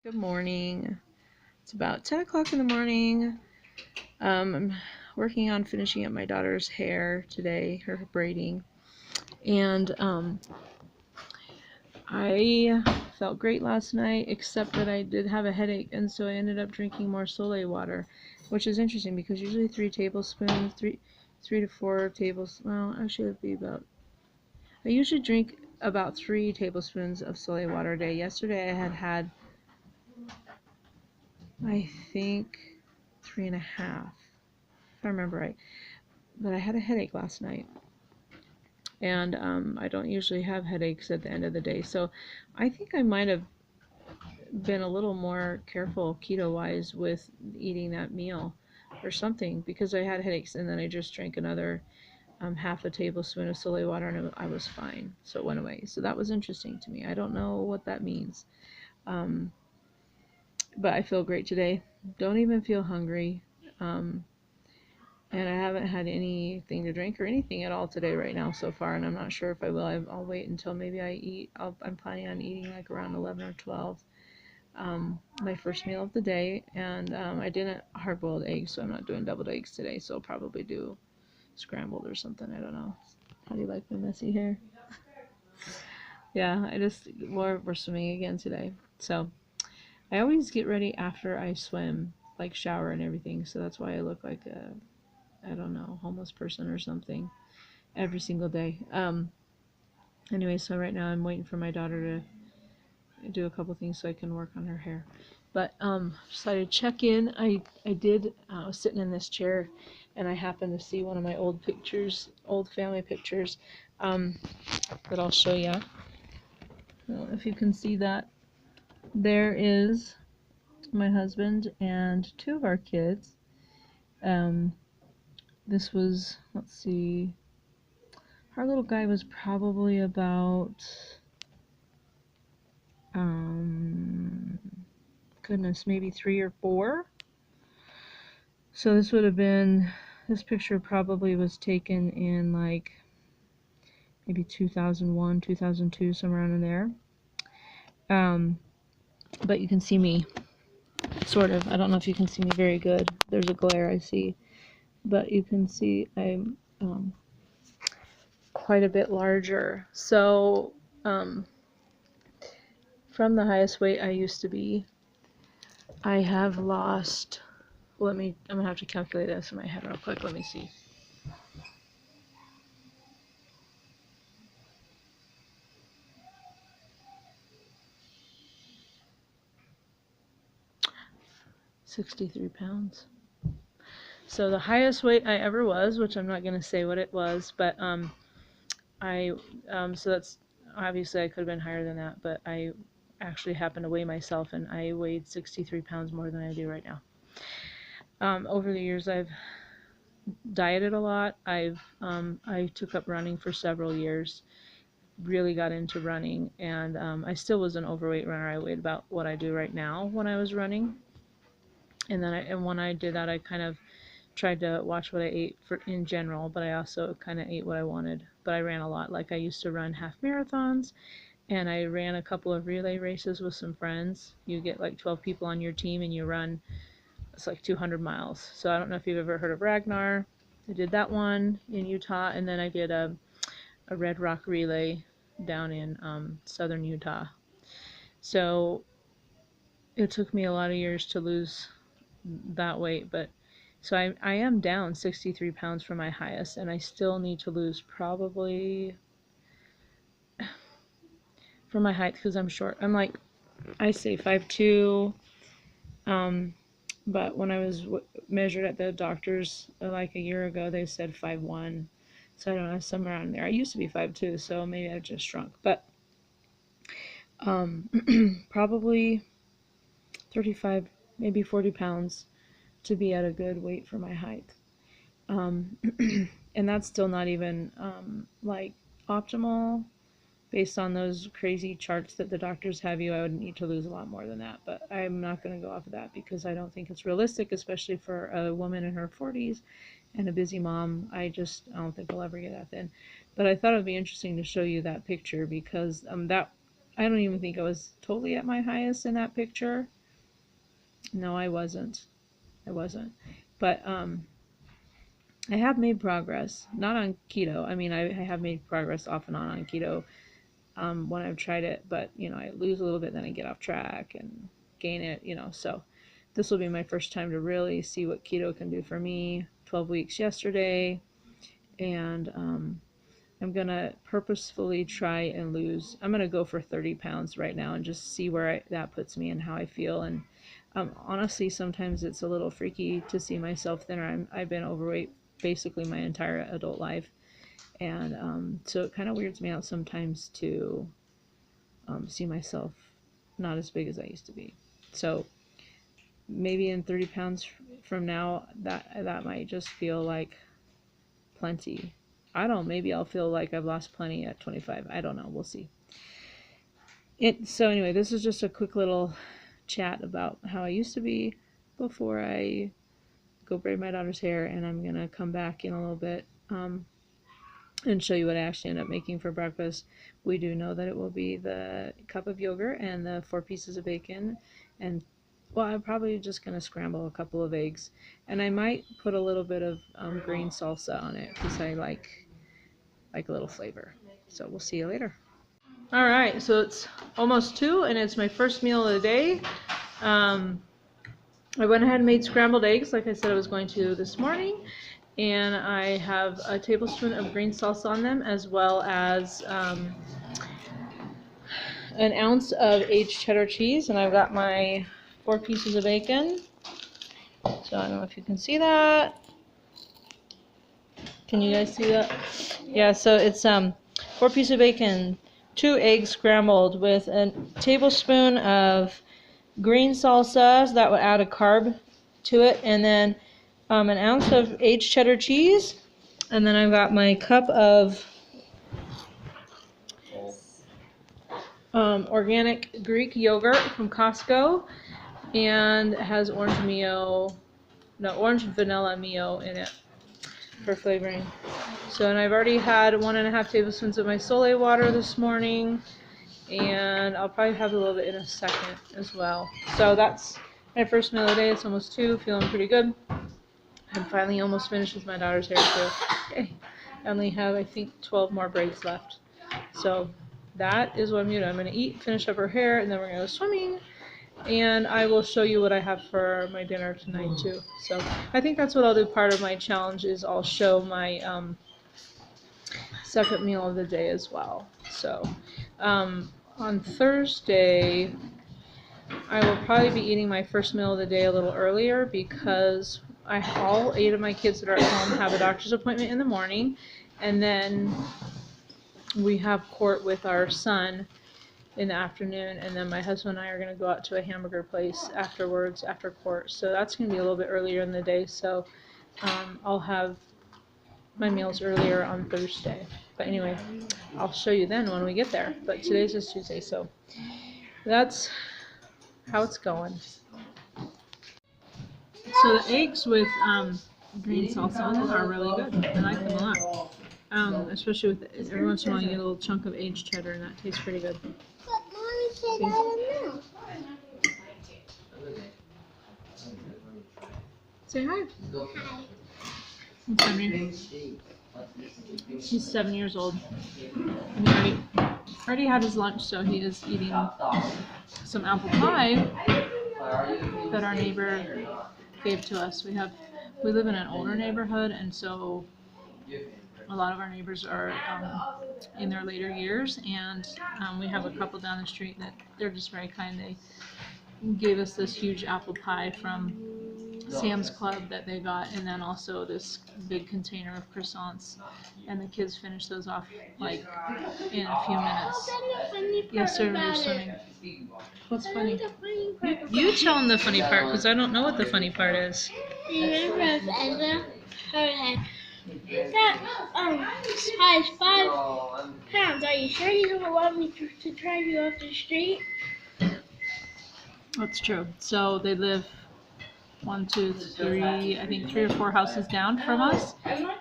Good morning. It's about 10 o'clock in the morning. I'm working on finishing up my daughter's hair today, her braiding. And I felt great last night, except that I did have a headache, and so I ended up drinking more Soleil water, which is interesting because usually 3 tablespoons, three to 4 tablespoons, well, actually it'd be about, I usually drink about 3 tablespoons of Soleil water a day. Yesterday I had I think 3.5, if I remember right. But I had a headache last night, and I don't usually have headaches at the end of the day, so I think I might have been a little more careful keto-wise with eating that meal or something, because I had headaches, and then I just drank another half a tablespoon of Soleil water, and I was fine, so it went away. So that was interesting to me. I don't know what that means, um, but I feel great today. Don't even feel hungry. And I haven't had anything to drink or anything at all today right now so far, and I'm not sure if I will. I'll wait until maybe I eat. I'm planning on eating like around 11 or 12, my first meal of the day, and I didn't hard-boiled eggs, so I'm not doing deviled eggs today, so I'll probably do scrambled or something. I don't know. How do you like my messy hair? Yeah, we're swimming again today, so I always get ready after I swim, like shower and everything, so that's why I look like a, I don't know, homeless person or something every single day. Anyway, so right now I'm waiting for my daughter to do a couple things so I can work on her hair. But decided to check in. I did. I was sitting in this chair, and I happened to see one of my old pictures, old family pictures, that I'll show you. I don't know if you can see that. There is my husband and two of our kids. Um, this was, let's see, our little guy was probably about um, goodness, maybe 3 or 4. So this picture probably was taken in like maybe 2001, 2002, somewhere around in there. But you can see me, sort of. I don't know if you can see me very good. There's a glare I see. But you can see I'm quite a bit larger. So, from the highest weight I used to be, I have lost, I'm gonna have to calculate this in my head real quick. Let me see. 63 pounds. So the highest weight I ever was, which I'm not going to say what it was, but so that's, obviously I could have been higher than that, but I actually happened to weigh myself, and I weighed 63 pounds more than I do right now. Over the years, I've dieted a lot. I took up running for several years, really got into running, and I still was an overweight runner. I weighed about what I do right now when I was running, and when I did that, I kind of tried to watch what I ate in general, but I also kind of ate what I wanted. But I ran a lot. Like, I used to run half marathons, and I ran a couple of relay races with some friends. You get like 12 people on your team, and you run, it's like 200 miles. So I don't know if you've ever heard of Ragnar. I did that one in Utah, and then I did a Red Rock relay down in southern Utah. So it took me a lot of years to lose that weight, but so I am down 63 pounds from my highest, and I still need to lose probably, for my height, because I'm short. I'm like, I say 5'2", but when I was measured at the doctor's like a year ago, they said 5'1". So I don't know, somewhere around there. I used to be 5'2", so maybe I've just shrunk. But probably 35, maybe 40 pounds to be at a good weight for my height. And that's still not even like optimal. Based on those crazy charts that the doctors have you, I would need to lose a lot more than that. But I'm not going to go off of that because I don't think it's realistic, especially for a woman in her 40s and a busy mom. I don't think I'll ever get that thin. But I thought it would be interesting to show you that picture because that I don't even think I was totally at my highest in that picture. No, I wasn't. But I have made progress. Not on keto. I mean, I have made progress off and on keto when I've tried it. But, you know, I lose a little bit, then I get off track and gain it, you know. So this will be my first time to really see what keto can do for me. 12 weeks yesterday. And I'm going to purposefully try and lose. I'm going to go for 30 pounds right now and just see where that puts me and how I feel. And honestly, sometimes it's a little freaky to see myself thinner. I've been overweight basically my entire adult life. And so it kind of weirds me out sometimes to see myself not as big as I used to be. So maybe in 30 pounds from now, that might just feel like plenty. I don't know, maybe I'll feel like I've lost plenty at 25. I don't know. We'll see. So anyway, this is just a quick little chat about how I used to be before I go braid my daughter's hair, and I'm going to come back in a little bit and show you what I actually end up making for breakfast. We do know that it will be the cup of yogurt and the 4 pieces of bacon, and well, I'm probably just going to scramble a couple of eggs, and I might put a little bit of green salsa on it because I like a little flavor. So we'll see you later. All right, so it's almost 2 and it's my first meal of the day. I went ahead and made scrambled eggs like I said I was going to this morning, and I have a tablespoon of green salsa on them, as well as an ounce of aged cheddar cheese, and I've got my 4 pieces of bacon. So I don't know if you can see that. Can you guys see that? Yeah, so it's 4 pieces of bacon, 2 eggs scrambled with a tablespoon of green salsa, so that would add a carb to it, and then an ounce of aged cheddar cheese, and then I've got my cup of organic Greek yogurt from Costco, and it has orange vanilla Mio in it for flavoring. So, and I've already had 1.5 tablespoons of my Soleil water this morning, and I'll probably have a little bit in a second as well. So that's my first meal of the day. It's almost 2, feeling pretty good. I'm finally almost finished with my daughter's hair too. Okay. I only have, I think, 12 more braids left. So that is what I'm doing. I'm going to eat, finish up her hair, and then we're going to go swimming. And I will show you what I have for my dinner tonight too. So I think that's what I'll do. Part of my challenge is I'll show my second meal of the day as well. So on Thursday, I will probably be eating my first meal of the day a little earlier because all 8 of my kids that are at home have a doctor's appointment in the morning, and then we have court with our son in the afternoon, and then my husband and I are going to go out to a hamburger place afterwards after court. So that's going to be a little bit earlier in the day, so I'll have my meals earlier on Thursday. But anyway, I'll show you then when we get there. But today's just Tuesday, so that's how it's going. So the eggs with green salsa on them are really good. I like them a lot. Especially with every once in a while you get a little chunk of aged cheddar, and that tastes pretty good. But Mommy said I don't know. Say hi. Hi. What's her name? He's 7 years old. And he already had his lunch, so he is eating some apple pie that our neighbor gave to us. We live in an older neighborhood, and so a lot of our neighbors are in their later years, and we have a couple down the street that they're just very kind. They gave us this huge apple pie from Sam's Club that they got, and then also this big container of croissants, and the kids finished those off like in a few minutes. Yes, sir, we're swimming. What's funny? You tell them the funny part, because I don't know what the funny part is. Remember Ezra? That size 5 pounds. Are you sure you don't want me to drive you off the street? That's true. So they live 1, 2, 3, I think 3 or 4 houses down from us,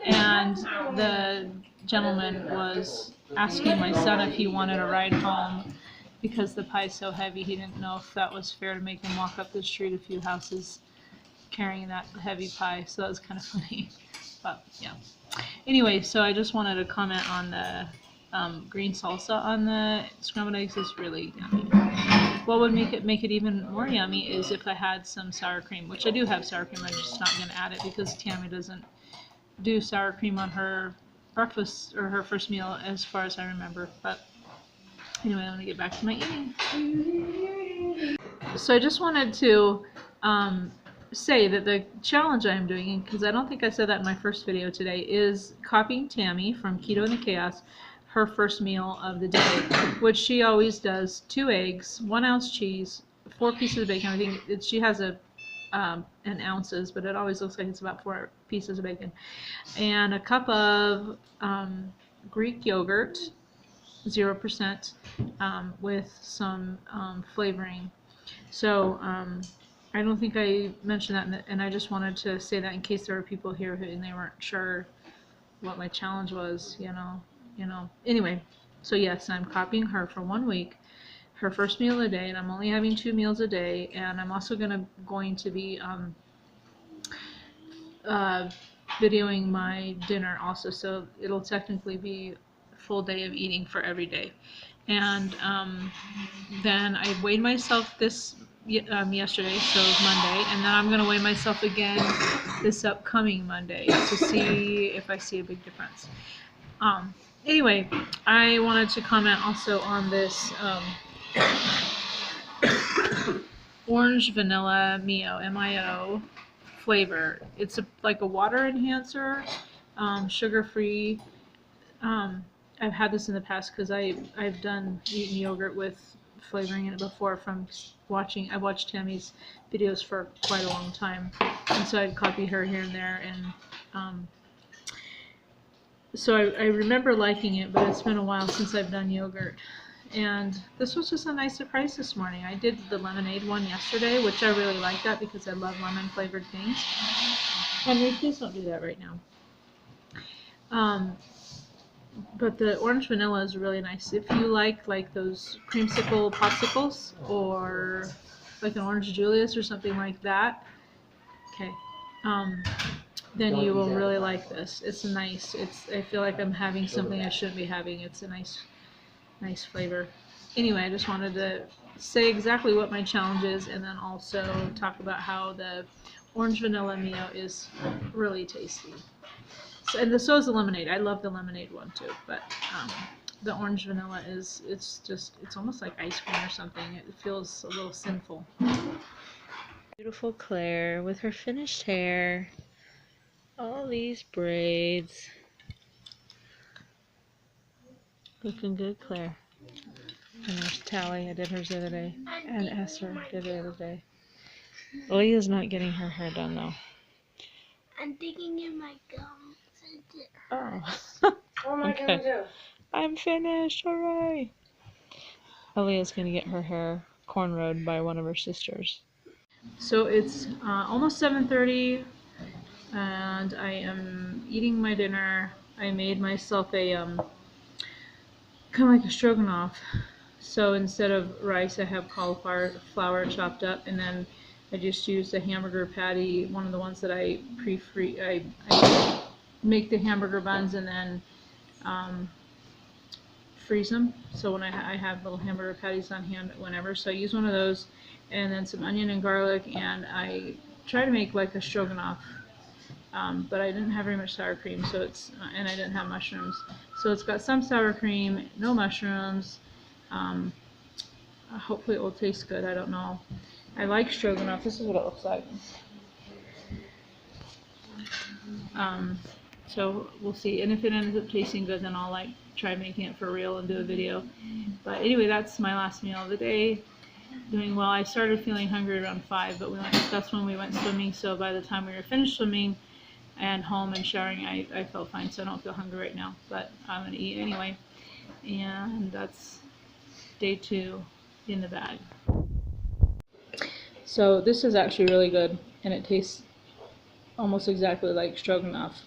and the gentleman was asking my son if he wanted a ride home, because the pie's so heavy, he didn't know if that was fair to make him walk up the street a few houses carrying that heavy pie, so that was kind of funny. But yeah. Anyway, so I just wanted to comment on the green salsa on the scrambled eggs. Is really yummy. What would make it even more yummy is if I had some sour cream, which I do have sour cream. I'm just not going to add it because Tammy doesn't do sour cream on her breakfast or her first meal, as far as I remember. But anyway, I'm going to get back to my eating. So I just wanted to say that the challenge I'm doing, because I don't think I said that in my first video today, is copying Tammy from Keto and the Chaos, her first meal of the day, which she always does: 2 eggs, 1 ounce cheese, 4 pieces of bacon. I think she has in ounces, but it always looks like it's about 4 pieces of bacon, and a cup of Greek yogurt, 0%, with some flavoring. So I don't think I mentioned that, and I just wanted to say that in case there were people here and they weren't sure what my challenge was, you know. Anyway, so yes, I'm copying her for 1 week, her first meal a day, and I'm only having 2 meals a day, and I'm also going to be videoing my dinner also, so it'll technically be a full day of eating for every day. And then I weighed myself yesterday, so it was Monday, and then I'm going to weigh myself again this upcoming Monday to see if I see a big difference. Anyway, I wanted to comment also on this orange vanilla Mio, M-I-O flavor. It's like a water enhancer, sugar-free. I've had this in the past because I've eaten yogurt with flavoring in it before from watching. I've watched Tammy's videos for quite a long time, and so I'd copy her here and there, and so I remember liking it, but it's been a while since I've done yogurt. And this was just a nice surprise this morning. I did the lemonade one yesterday, which I really like that because I love lemon flavored things. Henry, please don't do that right now. But the orange vanilla is really nice. If you like those creamsicle popsicles or like an orange Julius or something like that, okay, then you will really like this. It's nice. I feel like I'm having something I shouldn't be having. It's a nice flavor. Anyway, I just wanted to say exactly what my challenge is, and then also talk about how the orange vanilla Mio is really tasty. And so is the lemonade. I love the lemonade one too, but the orange vanilla it's almost like ice cream or something. It feels a little sinful. Beautiful Claire with her finished hair. All these braids. Looking good, Claire. And there's Tally. I did hers the other day. And Esther did it the other day. Leah's not getting her hair done though. I'm digging in my gums. Oh. What am I gonna do? I'm finished. Hooray! Aaliyah's gonna get her hair cornrowed by one of her sisters. So it's almost 7:30, and I am eating my dinner. I made myself a kind of like a stroganoff. So instead of rice, I have cauliflower chopped up, and then I just used a hamburger patty, one of the ones that I I make the hamburger buns and then freeze them. So when I have little hamburger patties on hand whenever, so I use one of those, and then some onion and garlic, and I try to make like a stroganoff. But I didn't have very much sour cream, so and I didn't have mushrooms. So it's got some sour cream, no mushrooms. Hopefully it will taste good. I don't know. I like stroganoff. This is what it looks like. So we'll see. And if it ends up tasting good, then I'll try making it for real and do a video. But anyway, that's my last meal of the day. Doing well. I started feeling hungry around 5, but that's when we went swimming. So by the time we were finished swimming and home and showering, I felt fine. So I don't feel hungry right now, but I'm going to eat anyway. And that's day 2 in the bag. So this is actually really good, and it tastes almost exactly like stroganoff.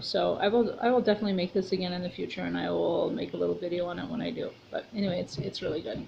So I will definitely make this again in the future, and I will make a little video on it when I do. But anyway, it's really good.